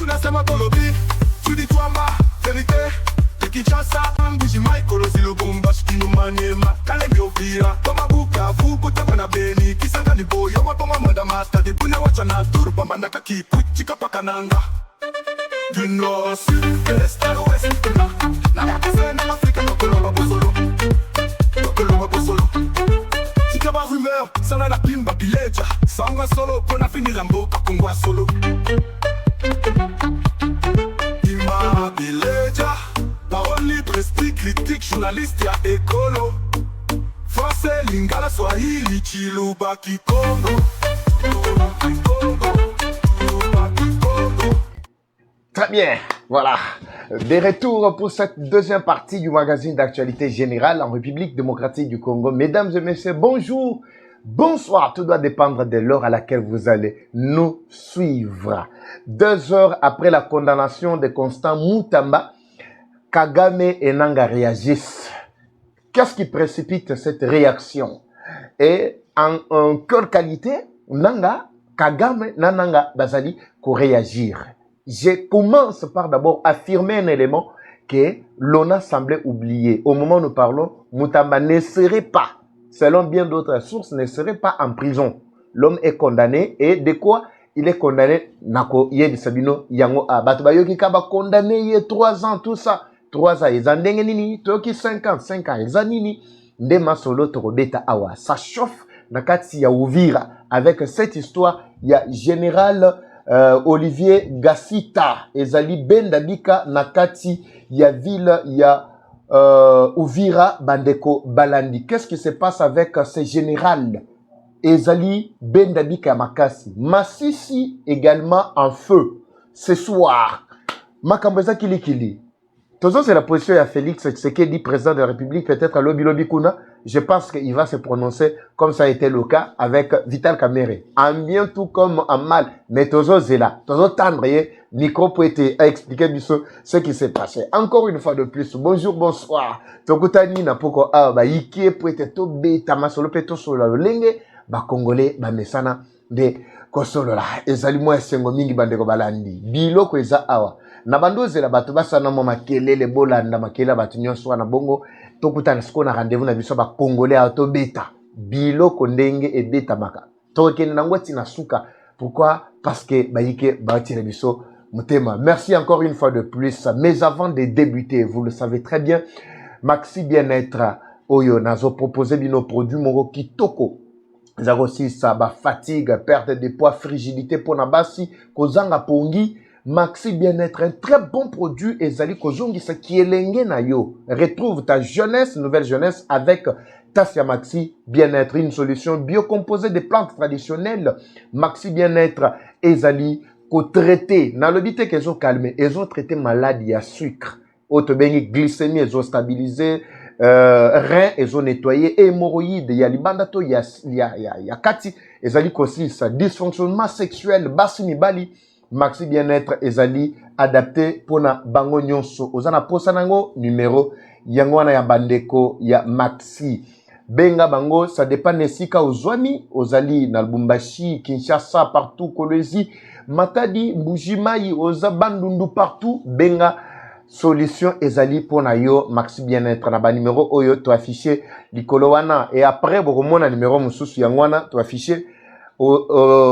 tunasema kolobi tulitwamba verite Kinshasa mbuji Michael Zilubumbashi Kinumanyema Kalemi Uvira Toma Bukavu Kutapa na Beni Kisangani Boyo Wapoma Madamata Dipuna wachana Turba Manaka Kipu Chikapa Kananga Du nord au sud, de l'est à l'ouest Na wakasena l'Afrique Nokoloba Bosolo Nokoloba Bosolo Chikaba rumeur Sana na pimba bileja Sanga solo Kona finira mboka Kongwa solo Ima bileja Parole libre, strict, critique, journaliste ya écolo Français, lingala, swahili, chiluba, kikongo Très bien, voilà. Des retours pour cette deuxième partie du magazine d'actualité générale en République démocratique du Congo. Mesdames et messieurs, bonjour, bonsoir. Tout doit dépendre de l'heure à laquelle vous allez nous suivre. 2 heures après la condamnation de Constant Moutamba, Kagame et Nanga réagissent. Qu'est-ce qui précipite cette réaction? Et en quelle qualité Nanga, Kagame, Nanga Bazali pour réagir? Je commence par d'abord affirmer un élément que l'on a semblé oublier. Au moment où nous parlons, Moutamba ne serait pas, selon bien d'autres sources, ne serait pas en prison. L'homme est condamné et de quoi il est condamné? Nako Yedi Sabino Yango Abatubayoki Kaba condamné il y a 3 ans, tout ça. 3 ans, ils ont nini, toki 5 ans, ils ont nini, ndema solo torobeta awa. Ça chauffe, nakati ya Uvira. Avec cette histoire, il y a général Olivier Gassita, ezali Bendabika, nakati, il y a ville, il y a Uvira, Bandeko, Balandi. Qu'est-ce qui se passe avec ces générales? Ezali Bendabika Makasi. Massissi également en feu. Ce soir, Makambeza Kilikili. Toujours c'est la position de Félix Tshisekedi, président de la République, peut-être à Lobi Kuna. Je pense qu'il va se prononcer comme ça a été le cas avec Vital Kamerhe. En bien tout comme en mal. Mais toujours c'est là. Toujours tendre, micro pour expliquer ce qui s'est passé. Encore une fois de plus, bonjour, bonsoir. Tokutani na poko ba yiki pour être tobe tamasolo peto solo lenge ba congolais ba mesana de kosolo la. Ezali mo esengo mingi bandeko balandi. Biloko eza awa. Na bandoze la bato basana mo makelele bolanda makela bato nyonso na bongo tokutana siko na rendez-vous na biso ba congolais auto beta biloko ndenge e beta maka tokene na ngwati na suka. Pourquoi? Parce que bayike baatire biso mutema. Merci encore une fois de plus. Mais avant de débuter, vous le savez très bien, Maxi Bien-être oyo nazo proposer bino produit moko kitoko. Zaro aussi ça ba fatigue, perte de poids, frigidité pour na basi kozanga pongi. Maxi Bien-être, un très bon produit, ezali kozongi sa kielenge na yo. Retrouve ta jeunesse, nouvelle jeunesse avec Tassia Maxi Bien-être, une solution biocomposée des plantes traditionnelles. Maxi Bien-être, ezali ko traité, na lobité qu'elles ont calmé, elles ont traité maladie à sucre, auto bengi glycémie, elles ont stabilisé, rein, elles ont nettoyé, hémorroïdes, ya libandato, ya kati, ezali kosi sa dysfonctionnement sexuel, basimi bali. Maxi Bien-être ezali adapté pour na bango nyonso. Ozana posa nango numéro yangwana ya bandeko ya Maxi. Benga bango, ça dépend nesika ozwami, ozali na Lubumbashi, Kinshasa, partout, Kolwezi, Matadi, Mbujimai, oza Bandundu, partout. Benga solution ezali pour na yo Maxi Bien-être. Na ba numéro oyo to affiché likolo wana. Et après, bokomona numéro mususu yangwana to affiché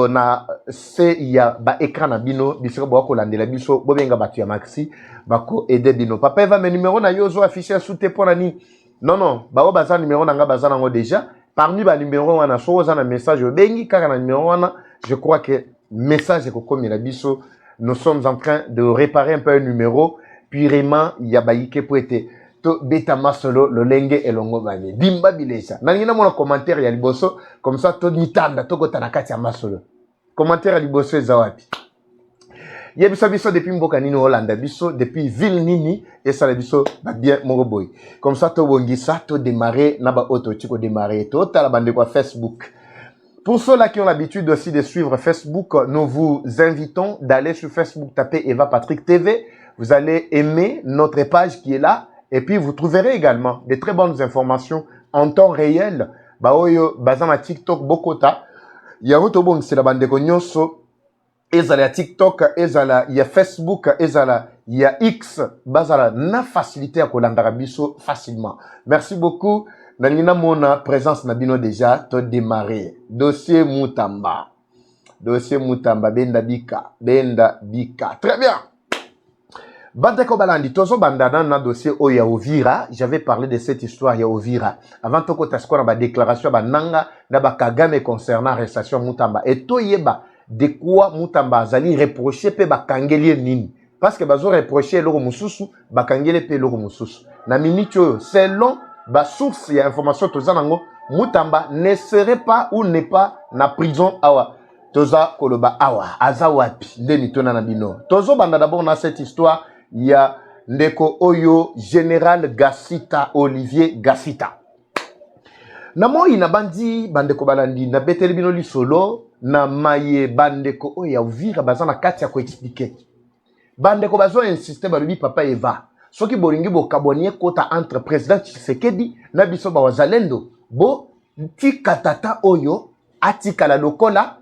na se ya ba écran na bino bisoko bako landela biso bobenga batu ya Maxi bako aider bino. Papa eva me numéro na yo zo affiché sous te pona ni. Non, ba baza numéro na nga baza nango déjà. Parmi ba numéro wana so za na message bengi kaka na numéro wana, je crois que message ko komi la biso, nous sommes en train de réparer un peu un numéro purement ya baike pour être to beta masolo lo lenge elongo babe dimba bilesa nangina mona commentaire ya liboso comme ça to mitanda to kota na kati ya masolo commentaire ya liboso eza wapi yebiso biso depuis mboka nini Hollande biso depuis ville nini et ça biso ba bien moko boy comme ça to bongisa to démarrer na ba auto tiko démarrer to tala bande kwa Facebook. Pour ceux-là qui ont l'habitude aussi de suivre Facebook, nous vous invitons d'aller sur Facebook, taper Eva Patrick TV. Vous allez aimer notre page qui est là. Et puis, vous trouverez également des très bonnes informations en temps réel. Baoyo, bazama TikTok, Bokota. Yahoto bon, c'est la bande de Konyoso. ezala ya TikTok, ezala ya Facebook, ezala ya X, bazala na facilité ya kolandaka biso facilement. Merci beaucoup. Nalina mona présence na bino déjà to démarrer. Dossier Mutamba. Dossier Mutamba benda bika, benda bika. Très bien. Bandeko balandi tozo bandana na dossier Oya Uvira. J'avais parlé de cette histoire ya Uvira. Avant toko tasko na ba déclaration ba nanga na ba Kagame concernant arrestation Mutamba. Et to yeba de quoi Mutamba azali reproché pe ba kangeli nini. Parce que bazo reproché loko mususu, ba kangeli pe loko mususu. Na minute oyo selon ba source ya information tozanango, Mutamba ne serait pas ou n'est pas na prison awa. Toza koloba awa, aza wapi, ndeni tona na bino. Tozo banda d'abord na cette histoire, il y a ndeko oyo général Gassita, Olivier Gassita. Na moi na bandi bandeko balandi na beteli bino li solo na maye bandeko oya Uvira bazana kati ya ko expliquer. Bandeko bazo insister balobi papa Eva. Soki bolingi bo kabonye kota entre président Tshisekedi na biso ba wazalendo bo tika tata oyo atika la lokola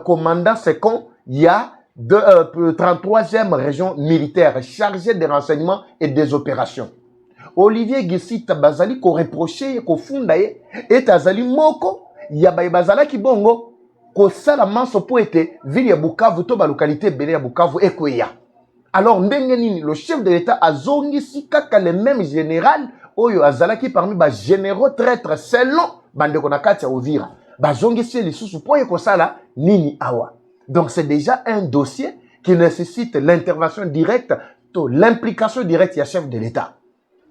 commandant second il y a 33e région militaire chargée des renseignements et des opérations. Olivier Gassita bazali ko reprocher ko funda ye et azali moko ya bazala ki bongo ko sala manso po ete ville ya Bukavu to ba localité belé ya Bukavu ekweya. Alors ndenge nini le chef de l'État azongisi kaka le même général oyo azalaki parmi ba généraux traîtres selon bandeko na kati ya Uvira bazongisi lisusu po ko sala nini awa. Donc c'est déjà un dossier qui nécessite l'intervention directe, l'implication directe du chef de l'État.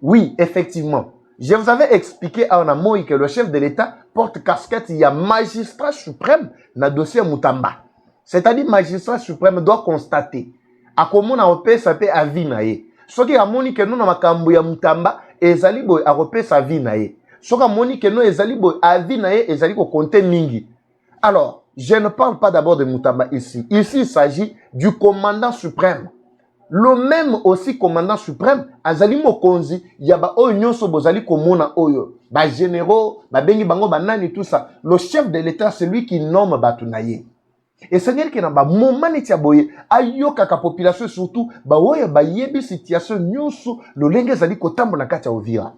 Oui, effectivement. Je vous avais expliqué à Onamoy que le chef de l'État porte casquette, il y a magistrat suprême dans le dossier Mutamba. C'est-à-dire magistrat suprême doit constater à comment on a opé sa paix à vie nae. Ce qui a moni que nous na makambo ya Mutamba ezali boy a opé sa vie nae. Ce qui a moni que nous ezali boy a vie nae ezali ko compter mingi. Alors, je ne parle pas d'abord de Mutamba ici. Ici, il s'agit du commandant suprême. Le même aussi commandant suprême, azali mokonzi, yaba oyo nyonso bozali komona oyo. Ba généraux, ba bengi bango banani tout ça. Le chef de l'État, c'est lui qui nomme batunaye. Et Seigneur qui n'a pas moment neti aboye, ayo kaka population surtout, ba oyo ba yebi situation nyonso, le lenge zali kotambo na kati ya Uvira.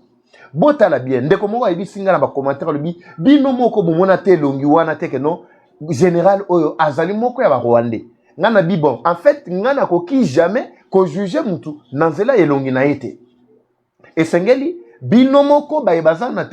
Bota la bien, ndeko moko yebi singa na ba commentaire lobi, bino moko bomona te longi wana te ke non, général oyo azali moko ya ba Rwandais. Ngana bi bon, en fait, ngana koki jamais ko juge mutu nanzela elongi na ete. Et sengeli binomoko ba ebazana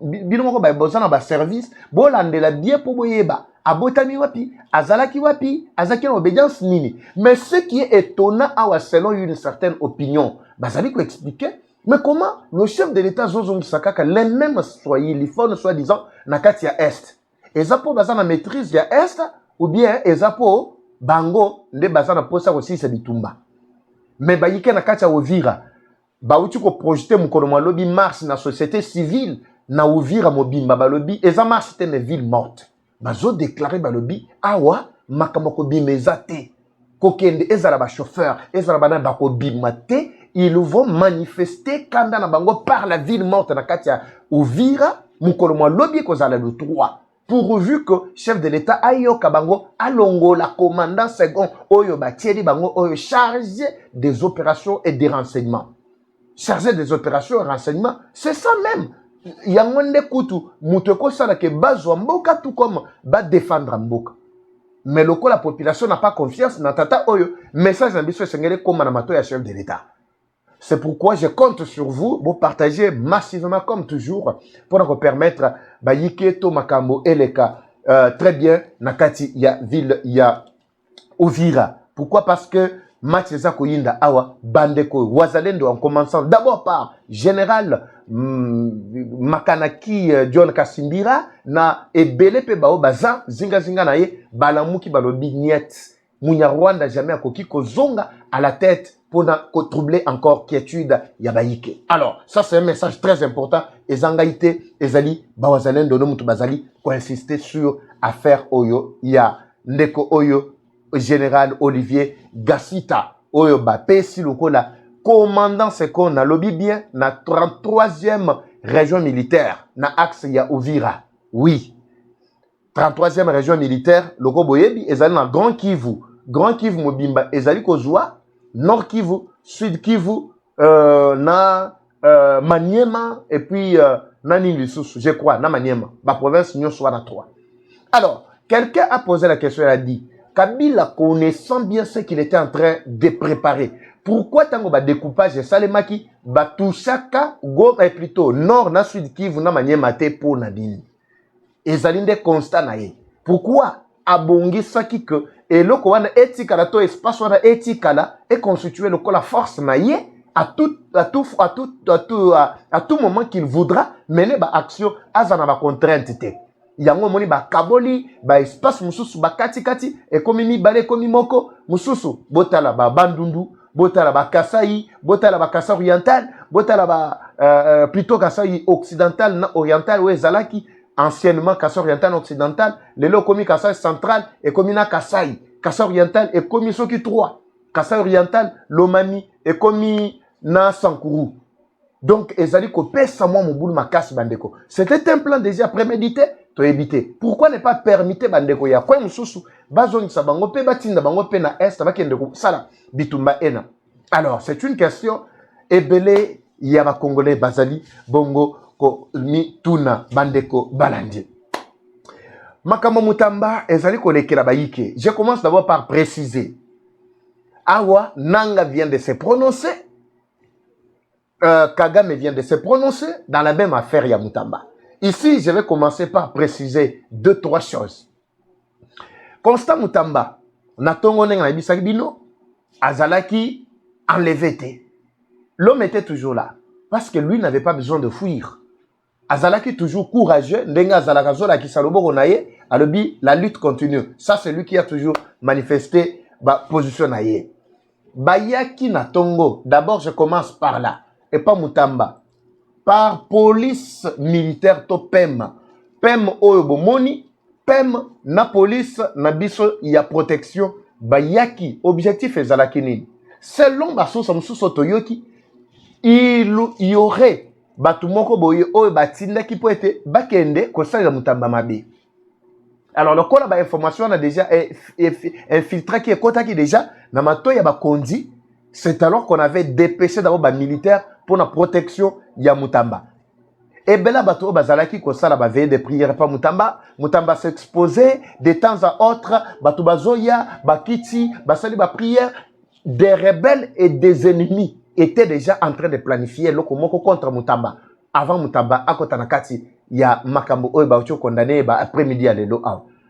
binomoko ba ebazana ba service bolandela bien po boyeba abotami wapi azalaki wapi azaki na obédience nini. Mais ce qui est étonnant awa selon une certaine opinion bazali ko expliquer mais comment le chef de l'État zozongi sakaka les mêmes soyiliformes soi-disant na kati ya est. Ezapo bazana maîtrise ya est ou bien ezapo bango nde bazana posa ko sisa bitumba. Mais bayike na kati ya Uvira bauti ko projeter mukolo malobi marche na société civile na Uvira mobimba balobi eza marche te ne ville morte bazo déclarer balobi awa makambo ko bimeza te kokende ezala ba chauffeur ezala bana ba ko bimate ils vont manifester kanda na bango par la ville morte na kati ya Uvira mukolo malobi ko zala le 3 pourvu que chef de l'État ayoka bango alongo la commandant second oyo batieli bango oyo chargé des opérations et des renseignements. Chargé des opérations et renseignements, c'est ça même. Yangonde kutu muteko sana ke bazwa mboka tout comme ba défendre mboka. Mais loko la population n'a pas confiance na tata oyo message ambitieux sengele comme na mato ya chef de l'État. C'est pourquoi je compte sur vous pour partager massivement comme toujours pour nous permettre bayike to makambo eleka très bien nakati ya ville ya Uvira. Pourquoi? Parce que match eza koyinda awa bandeko wazalendo en commençant d'abord par général Makanaki John Kasimbira na ebele pe bao baza zinga na ye balamuki balobi niet Munyarwanda jamais akoki kozonga à la tête pour troubler encore quiétude yabaïke. Alors, ça c'est un message très important. Ezangaïté, ezali, bawazalendo no mutu bazali, pour insister sur affaire oyo, ya ndeko oyo, général Olivier Gassita, oyo ba pesi lokola, commandant second na lobby bien, na 33e région militaire, na axe ya Uvira. Oui. 33e région militaire, loko boyebi, ezali na Grand Kivu. Grand Kivu mobimba ezali kozwa Nord Kivu, Sud Kivu, Maniema et puis nani lisusu, je crois, na Maniema, ma province n'y soit na 3. Alors, quelqu'un a posé la question, il a dit, Kabila connaissant bien ce qu'il était en train de préparer, pourquoi tango ba découpage et salemaki ba touchaka go plutôt Nord na Sud Kivu na Maniema te po na dini. Ezali nde constat na ye. Pourquoi abongisaki que eloko wana etikala to espace wana etikala est constitué lokola la force na ye à tout moment qu'il voudra mener ba action azana ba contrainte te. Yango moni ba kaboli ba espace mususu ba kati e komi mibale komi moko mususu botala ba Bandundu, botala ba Kasai, botala ba Kasai oriental, botala ba plutôt Kasai occidental na oriental ou ezalaki anciennement Kasai oriental occidental, lelo komi Kasai central et komi na Kasai oriental et komi soki 3, Kasai oriental Lomami et komi na Sankuru. Donc ezali ko pesa moi mobulu makasi bandeko. C'était un plan déjà prémédité, to éviter. Pourquoi ne pas permettre bandeko ya kwa mususu bazongisa bango pe batinda bango pe na est bakende ko sala bitumba ena. Alors, c'est une question ebele ya ba congolais bazali bongo ko mi tuna bandeko balandi. Makamo Mutamba ezali ko lekela bayike. Je commence d'abord par préciser. Awa Nanga vient de se prononcer. Kagame vient de se prononcer dans la même affaire ya Mutamba. Ici, je vais commencer par préciser 2-3 choses. Constant Mutamba, natongo nenga bisaki bino, azalaki enlevé te. L'homme était toujours là parce que lui n'avait pas besoin de fuir. Azalaki toujours courageux, ndenga azalaka zola ki saloboko na ye, alobi la lutte continue. Ça c'est lui qui a toujours manifesté ba position na ye. Bayaki na tongo, d'abord je commence par là. Et pas Mutamba, par police militaire to PEM. PEM oyo bomoni, PEM na police na biso ya protection bayaki objectif ezalaki nini. Selon basosa mususu toyoki, il y aurait batu moko boye oyo batinda ki po ete bakende kosala Mutamba mabe. Alors le kola ba information a déjà infiltré qui est déjà na mato ya ba kondi. C'est alors qu'on avait dépêché d'abord les militaires pour la protection ya Mutamba. Et bien là, bateau bazalaki ko sala ba veille de prière pas Mutamba. Mutamba s'exposait de temps à autre. Bateau bazoya, bakiti, basali ba prière. Des rebelles et des ennemis étaient déjà en train de planifier le komoko contre Mutamba. Avant Mutamba, à côté nakati, il y a Makambo Oye Baucho condamné après-midi à l'Elo.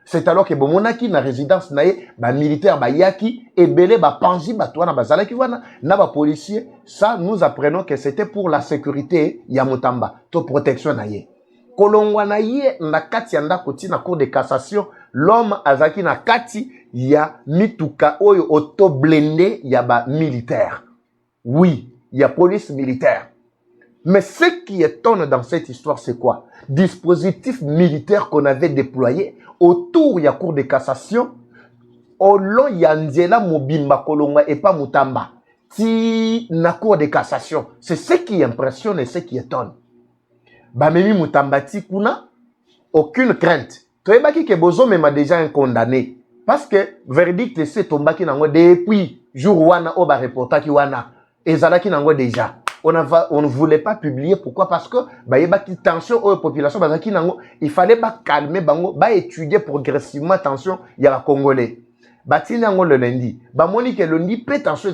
C'est alors que Bomonaki na résidence nae ba militaire ba yaki et belé ba panzi ba toana ba zalaki wana na ba policier. Ça nous apprenons que c'était pour la sécurité ya Mutamba to protection nae. Kolongwa nae na kati anda koti na cour de cassation l'homme azaki na kati ya mituka oyo auto blindé ya ba militaire. Oui, il y a police militaire. Mais ce qui étonne dans cette histoire, c'est quoi? Dispositif militaire qu'on avait déployé autour de la cour de cassation, au long Yandiela Mobimba Kolonga et pas Mutamba, ti na cour de cassation. C'est ce qui impressionne et ce qui étonne. Bamemi Mutamba ti kuna, aucune crainte. Toyebaki ke bozo mema déjà un condamné. Parce que verdict c'est tombaki nango depuis jour wana oba reportaki wana. Ezalaki nango déjà. On ne voulait pas publier. Pourquoi? Parce que tension aux populations, il fallait calmer, étudier progressivement tension il y a la Congolais. Le lundi. Monique le lundi, tension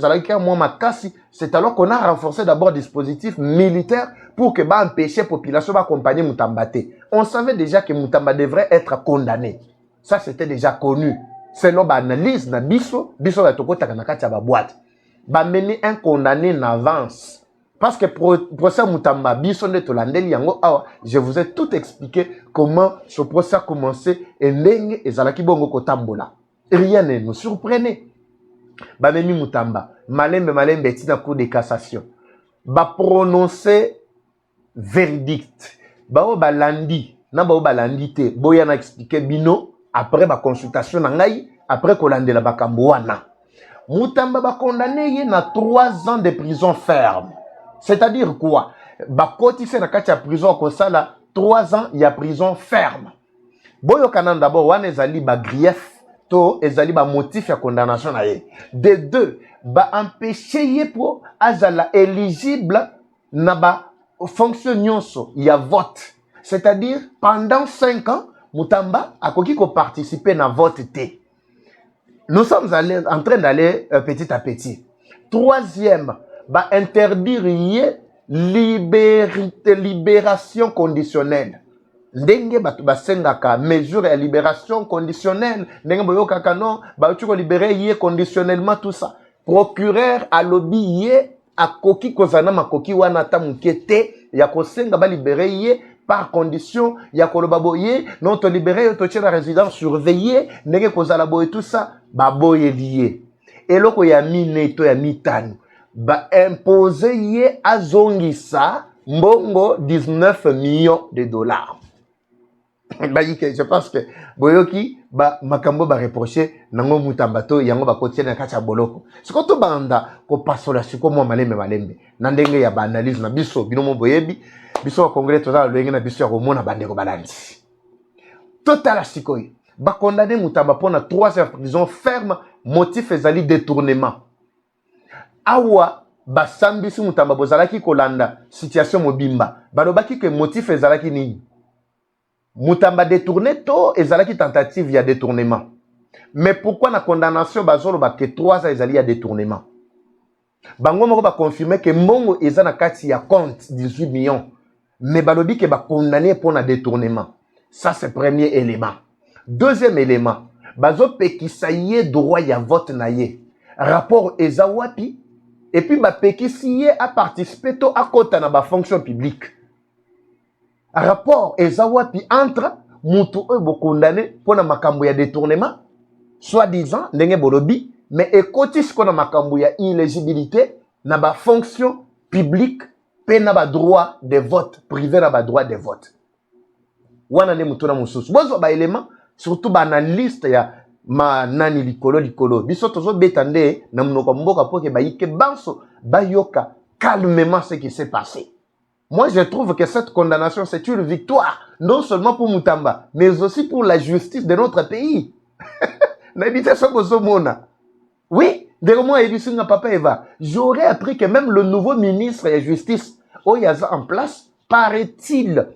c'est alors qu'on a renforcé d'abord le dispositif militaire pour que empêcher la population d'accompagner Mutamba. On savait déjà que Mutamba devrait être condamné. Ça c'était déjà connu. Selon l'analyse na biso va tokota kanakati ya boîte. Mener un condamné en avance. Parce que procès Mutamba, je vous ai tout expliqué comment ce procès a commencé et Ndenge et Zalaki Bongo Kotambola. Rien ne nous surprenait. Bamemi Mutamba, malembe tina cour de cassation. Prononcé verdict. Balandi, balandi te. Boya na expliqué bino après ba consultation na ngai, après kolandela bakamboana. Mutamba condamné na 3 ans de prison ferme. C'est-à-dire quoi? Bakoti c'est na kati ya prison ko sala 3 ans il y a prison ferme. Boyo kanan d'abord wana ezali ba grief to ezali ba motif ya condamnation na ye. De deux, ba empêcher ye pour azala éligible na ba fonction nyonso ya vote. C'est-à-dire pendant 5 ans Mutamba akoki ko participer na vote té. Nous sommes en train d'aller petit à petit. Troisième, bah interdire yé libération conditionnelle. Ndenge batu basengaka mesure ya libération conditionnelle. Ndenge boyoka kano ba tu ko libérer yé conditionnellement tout ça. Procureur alobi yé akoki kozana makoki wana ta mukete ya kosenga ba libérer yé par condition ya koloba boye non to libérer to tient la résidence surveillée ndenge kozala boye tout ça ba boye lié eloko ya mine to ya mitano ba imposer ye azongisa mbongo 19 millions de dollars. Je pense que boyoki ba makambo ba reprocher nango Mutamba to yango ba kotiena na kacha boloko siko to banda ko pasola siko mo malembe na ndenge ya ba analyse na biso binomo boyebi biso wa congrès toza lenge na biso ya komona bandeko balandi total sikoyi ba condamner Mutamba pona 3 heures de prison ferme motif ezali détournement awa ba sambisi Mutamba bozalaki kolanda situation mobimba balobaki que motif ezalaki nini Mutamba détourné to ezalaki tentative ya détournement. Mais pourquoi la condamnation bazolo ba que 3 ans ezali ya détournement? Bango moko ba confirmer que mbongo ezana kati ya compte 18 millions. Mais balobi que ba condamné pour na détournement. Ça c'est premier élément. Deuxième élément, bazo pekisa ye droit ya vote na ye. Rapport ezawapi et puis ba pekisi ye a participer to a kota na ba fonction publique. Rapport ezawapi entre mutu oyo condamné pour na makambo ya détournement soi-disant ndenge bolobi mais ekoti siko na makambo ya inéligibilité na ba fonction publique pe na ba droit de vote privé na ba droit de vote wana ne mutu na mususu bozo ba élément surtout ba analyste ya manani likolo biso tozo betande na mnoko mboka po ke ba yike banso ba yoka calmement ce qui s'est passé. Moi, je trouve que cette condamnation, c'est une victoire, non seulement pour Mutamba, mais aussi pour la justice de notre pays. Oui, papa Eva, j'aurais appris que même le nouveau ministre de la Justice, Oyaza en place, paraît-il,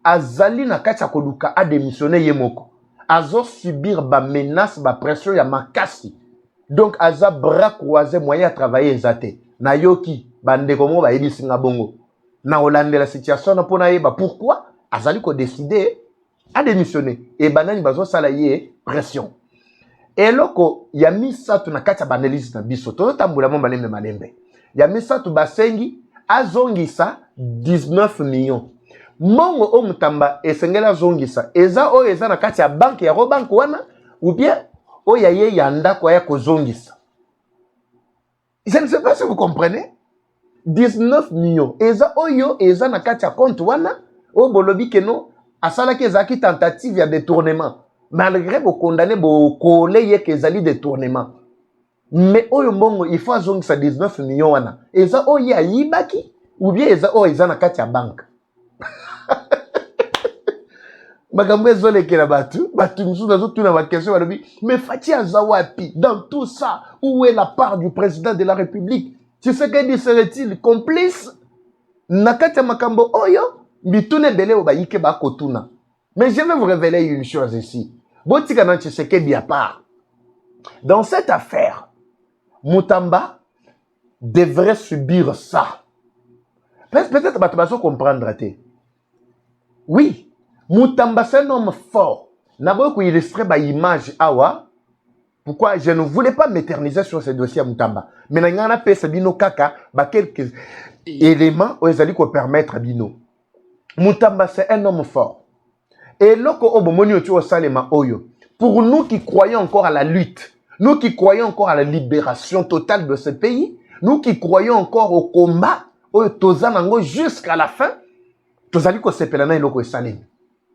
Azali Nakacha Koluka a démissionné Yemoko. Azo subir ba menace, ba pression ya makasi. Donc, Aza bras croisé moyen à travailler Zate. Nayoki, bandekomo ba ebi singa bongo. Na Hollande la situation na pona yeba pourquoi azali ko décider à démissionner et banani bazo salaye pression et loko ya misatu na kati ya banalise na biso to tambula mo malembe ya misatu basengi azongisa 19 millions mongo o Mutamba esengela azongisa eza o eza na kati ya banque ya Robank wana ou bien o ya ye ya ndako ya kozongisa. Je ne sais pas si vous comprenez. 19 millions. Eza oyo, eza na kati ya compte wana, o bolobi keno, asala ke zaki tentative ya détournement. Malgré bo condamné, bo kole ye ke zali détournement. Mais oyo mbongo, il faut azongi sa 19 millions wana. Eza oyo ya yibaki, ou bien eza oyo eza na kati ya banque. Makambo ezole ke na batu msu nazo tuna ma question balobi, mais Fati Azawapi, dans tout ça, où est la part du président de la République? Tu sais que serait-il complice? Nakata makambo oyo, bitune bele obayike ba kotuna. Mais je vais vous révéler une chose ici. Botika na Tshisekedi à part. Dans cette affaire, Mutamba devrait subir ça. Peut-être Batabaso comprendre. Oui, Mutamba c'est un homme fort. N'abord qu'on illustrer ba image awa. Pourquoi je ne voulais pas m'éterniser sur ce dossier à Mutamba. Mais il y a bino kaka, quelques éléments où ils allaient permettre à Bino. Mutamba, c'est un homme fort. Et pour nous qui croyons encore à la lutte, nous qui croyons encore à la libération totale de ce pays, nous qui croyons encore au combat, jusqu'à la fin,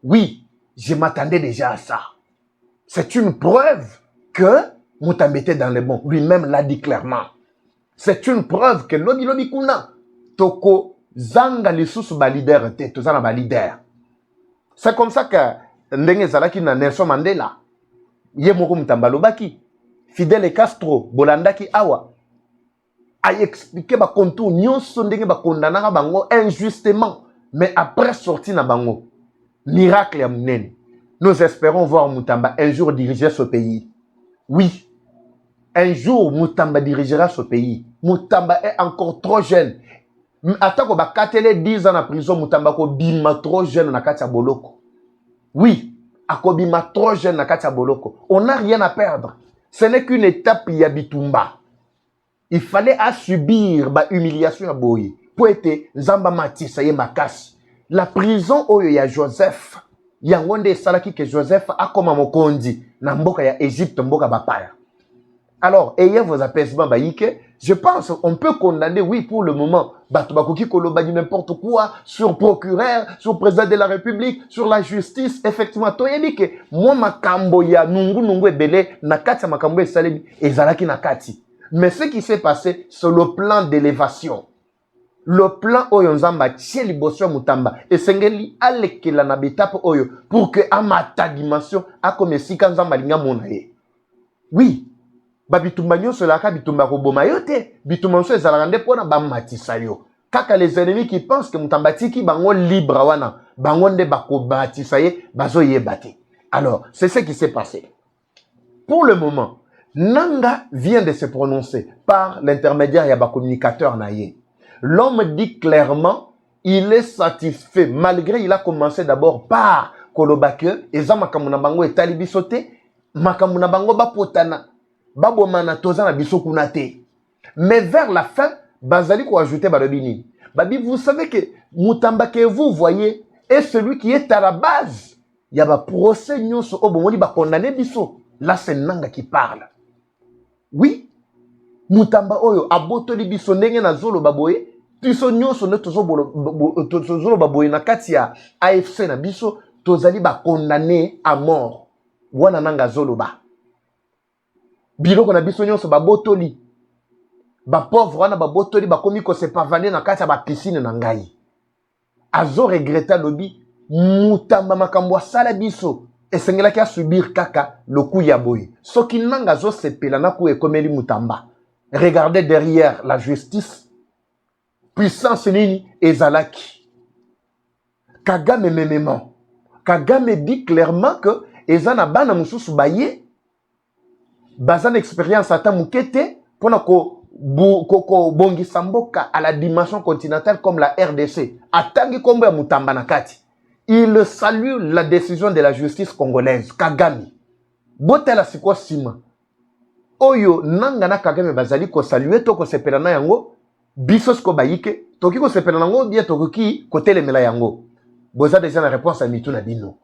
oui, je m'attendais déjà à ça. C'est une preuve que Mutamba était dans le bon. Lui-même l'a dit clairement. C'est une preuve que lobi kuna toko zanga lisusu ba leader te tozana ba leader. C'est comme ça que ndenge zalaki na Nelson Mandela. Ye moko Mutamba lobaki. Fidel Castro, Bolandaki Awa. A expliqué ba contour nyonso ndenge ba kondanaka bango injustement. Mais après sorti na bango. Miracle ya munene. Nous espérons voir Mutamba un jour diriger ce pays. Oui. Un jour, Mutamba dirigera ce pays. Mutamba est encore trop jeune. Attends ba katele 10 ans en prison, Mutamba ko bima trop jeune na katia boloko. Oui. Akobima trop jeune na katia boloko. On n'a rien à perdre. Ce n'est qu'une étape ya bitumba. Il fallait subir ba humiliation à boye. Pour être Zamba Matissa ye makasi. La prison oyo ya Joseph. Yangonde salaki que Joseph a comme mokondi na mboka ya Égypte mboka bapaya. Alors, ayez vos apaisements baïke. Je pense on peut condamner, oui, pour le moment, Batubakoki Koloba dit n'importe quoi sur procureur, sur président de la République, sur la justice. Effectivement, toyebi que moi makambo ya nungu ebele nakati makambo esalebi ezalaki nakati. Mais ce qui s'est passé, c'est le plan d'élévation. Le plan oyo nzamba tie liboso Mutamba esengeli alekela na betape oyo pour que amata dimension akomesika nzamba linga mona ye. Oui, ba bitumba nyonso la ka bitumba ko boma yote, bitumba nyonso ezalaka nde pona ba matisa yo. Kaka les ennemis qui pensent que Mutamba tiki bango libre wana, bango nde bako batisa ye bazo yebate. Alors, c'est ce qui s'est passé. Pour le moment, Nanga vient de se prononcer par l'intermédiaire ya ba communicateur na ye. L'homme dit clairement, il est satisfait, malgré il a commencé d'abord par Kolobake, et ça makamuna bango et talibi sauté, makamuna bango bapotana, babomana tozana bisokunate. Mais vers la fin, Bazali ko ajouté balobini. Babi, vous savez que Mutamba que vous voyez est celui qui est à la base. Il y a ba procès nyonso obomoli ba condamné biso. Là c'est Nanga qui parle. Oui, Mutamba oyo abotoli biso ndenge na zolo baboye. Biso nyonso ne tozolo baboye na kati ya AFC na biso tozali ba condamné à mort. Wana Nanga zolo ba. Biloko na biso nyonso babotoli. Ba pauvre wana babotoli bakomi ko se pavaner na kati ya ba piscine na ngai. Azo regretta lobi Mutamba makambo sala biso esengelaki a subir kaka le coup ya boye. Soki Nanga zo sepela na ku ekomeli Mutamba. Regardez derrière la justice. Puissance nini ezalaki. Kagame memement. Kagame dit clairement que ezana bana mususu baye bazana expérience ata mukete pona ko bongisa mboka à la dimension continentale comme la RDC. Atangi kombo ya Mutamba na kati. Il salue la décision de la justice congolaise. Kagame. Botela siko sima. Oyo Nanga na Kagame bazali ko saluer to ko sepela na yango. Bisos ko bayike, toki ko sepela nango bien toki kote le mela yango. Boza déjà la réponse à Mitou na bino.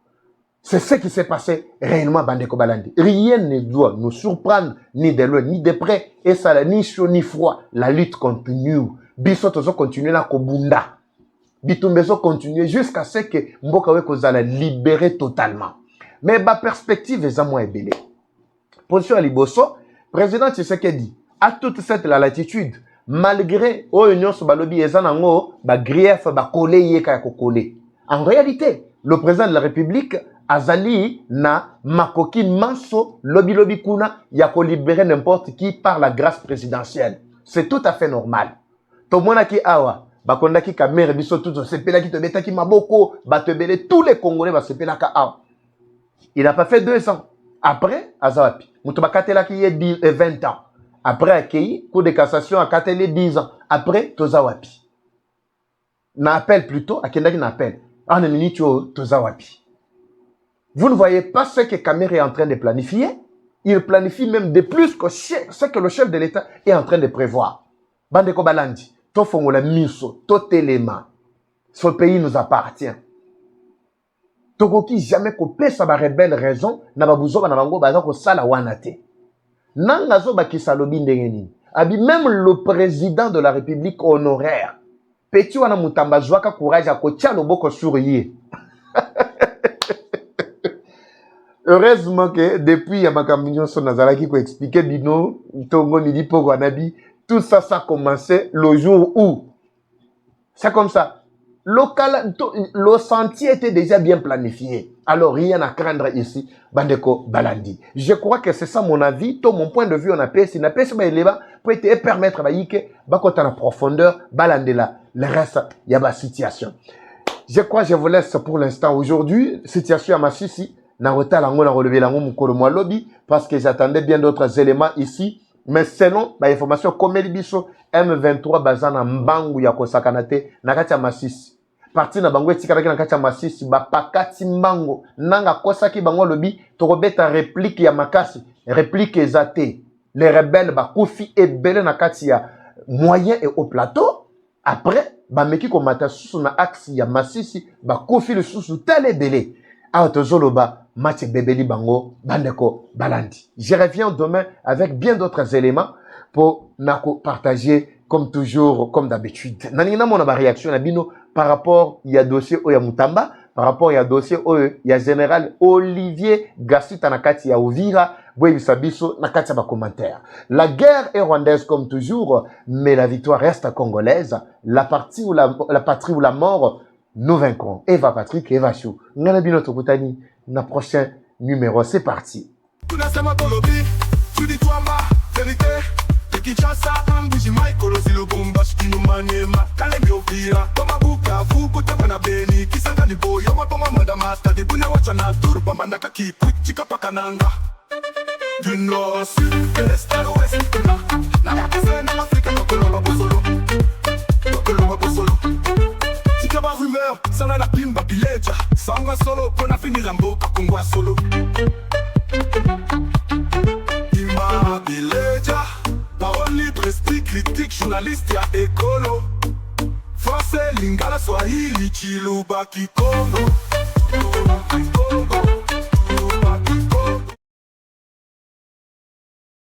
C'est ce qui s'est passé réellement Bandeko Balandi. Rien ne doit nous surprendre ni de loin ni de près et ça ni chaud ni froid. La lutte continue. Biso tozo continue na kobunda. Bitumbezo continue jusqu'à ce que mboka we kozala libéré totalement. Mais ba perspective est à moi ebele. Position à liboso, président Tshisekedi a toute cette la latitude. Malgré l'Union sur balobi ezanango ba grief ba collé yeka ya kokole. En réalité, le président de la République azali na makoki manso lobi kuna ya ko libérer n'importe qui par la grâce présidentielle. C'est tout à fait normal. To mona ki awa ba kondaki kamere biso tout sepela ki to betaki maboko ba tebele tous les Congolais ba sepela ka awa. Il n'a pas fait 2 ans. Après azawapi. Muto ba katela ki ye 20 ans. Après accueilli, cour de cassation à Katele 10 ans. Après, Tozawapi. N'appelle plutôt, à Kendaki n'appelle. En une minute, Tozawapi. Vous ne voyez pas ce que Kamere est en train de planifier. Il planifie même de plus que ce que le chef de l'État est en train de prévoir. Bandeko Balandi, Tofongola Miso, Totelema. Ce pays nous appartient. Tokoki jamais coupé sa rebelle raison, n'a pas besoin d'avoir bazako sala wanate. Nanga zo bakisa lobi ndenge nini. Abi même le président de la République honoraire. Petit wana Mutamba zwaka courage akotia loboko sur ye. Heureusement que depuis Yamakambi Nyonso nazalaki ko expliquer bino tongo midi poko nabi tout ça ça commençait le jour où c'est comme ça. le sentier était déjà bien planifié. Alors, rien à craindre ici, Bandeko Balandi. Je crois que c'est ça mon avis. Tout mon point de vue, on a payé. On a payé pour te permettre de en profondeur, Balandela. Le reste, il y a ma situation. Je crois que je vous laisse pour l'instant. Aujourd'hui, situation à Massissi. Na retard lango na relevé lango mukolo mwa lobby parce que j'attendais bien d'autres éléments ici. Mais selon l'information comme Elibiso, M23 bazana mbangu ya kosakanate na kati ya Massissi. Parti na bango etikala na kati ya Massissi ba pakati mbango nanga kosaki bango lobby tokobeta réplique ya makasi, réplique ezate. Les rebelles ba kufi ebele na kati ya moyen et au plateau. Après ba meki komata susu na axe ya Massissi ba kufi le susu tele belé. Autozoloba match bebeli bango bandeko balandi. Je reviens demain avec bien d'autres éléments pour nako partager comme toujours, comme d'habitude. Nanina mon réaction na bino par rapport il y a dossier Oya Mutamba, par rapport il y a dossier il y a général Olivier Gassuta nakati ya Uvira, boye bisabiso nakati ba commentaire. La guerre est rwandaise comme toujours, mais la victoire reste congolaise. La patrie ou la mort, nous vaincrons. Eva Patrick, Eva Chou. Ngana bino tokutani na prochain numéro. C'est parti. Du nord au sud, de l'est à l'ouest, na l'Afrique, si tu as rumeur, ça n'a la pimba bileja. Sanga solo, pour na finir la mboka kongwa solo. Ima bileja, parole libre, esprit critique, journaliste ya écolo. Français, lingala, swahili, chiluba, kikongo.